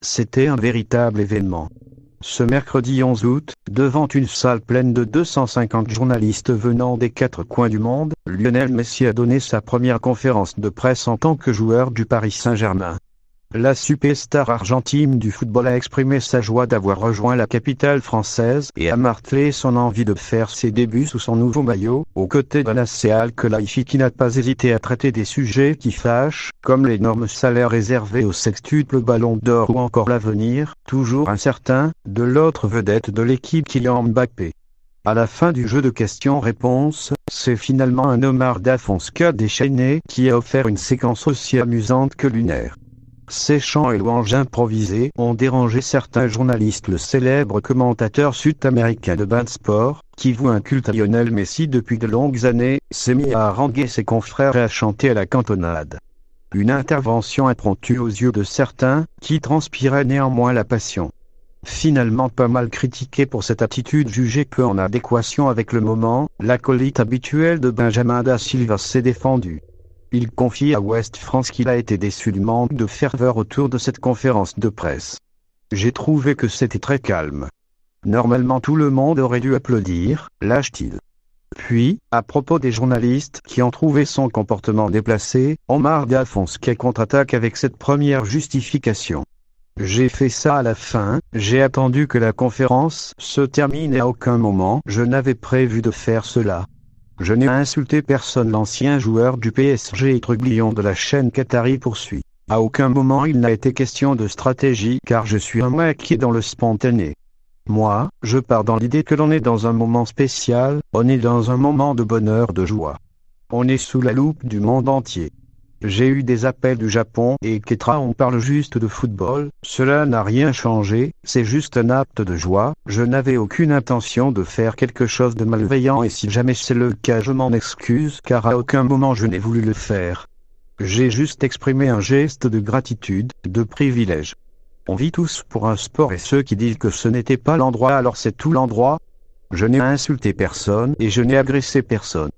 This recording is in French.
C'était un véritable événement. Ce mercredi 11 août, devant une salle pleine de 250 journalistes venant des 4 coins du monde, Lionel Messi a donné sa première conférence de presse en tant que joueur du Paris Saint-Germain. La superstar argentine du football a exprimé sa joie d'avoir rejoint la capitale française et a martelé son envie de faire ses débuts sous son nouveau maillot, aux côtés d'un AC Al-Khelaifi qui n'a pas hésité à traiter des sujets qui fâchent, comme l'énorme salaire réservé au sextuple Ballon d'Or ou encore l'avenir, toujours incertain, de l'autre vedette de l'équipe Kylian Mbappé. À la fin du jeu de questions-réponses, c'est finalement un Omar Da Fonseca déchaîné qui a offert une séquence aussi amusante que lunaire. Ces chants et louanges improvisés ont dérangé certains journalistes. Le célèbre commentateur sud-américain de BeIN Sports, qui voue un culte à Lionel Messi depuis de longues années, s'est mis à haranguer ses confrères et à chanter à la cantonade. Une intervention impromptue aux yeux de certains, qui transpiraient néanmoins la passion. Finalement pas mal critiqué pour cette attitude jugée peu en adéquation avec le moment, l'acolyte habituel de Benjamin Da Silva s'est défendu. Il confie à Ouest France qu'il a été déçu du manque de ferveur autour de cette conférence de presse. J'ai trouvé que c'était très calme. Normalement tout le monde aurait dû applaudir, lâche-t-il. Puis, à propos des journalistes qui ont trouvé son comportement déplacé, Omar Da Fonseca contre-attaque avec cette première justification. J'ai fait ça à la fin, j'ai attendu que la conférence se termine et à aucun moment je n'avais prévu de faire cela. Je n'ai insulté personne. L'ancien joueur du PSG et trublion de la chaîne Qatari poursuit. À aucun moment il n'a été question de stratégie car je suis un mec qui est dans le spontané. Moi, je pars dans l'idée que l'on est dans un moment spécial, on est dans un moment de bonheur, de joie. On est sous la loupe du monde entier. J'ai eu des appels du Japon et Ketra, on parle juste de football, cela n'a rien changé, c'est juste un acte de joie, je n'avais aucune intention de faire quelque chose de malveillant et si jamais c'est le cas je m'en excuse car à aucun moment je n'ai voulu le faire. J'ai juste exprimé un geste de gratitude, de privilège. On vit tous pour un sport et ceux qui disent que ce n'était pas l'endroit alors c'est tout l'endroit. Je n'ai insulté personne et je n'ai agressé personne.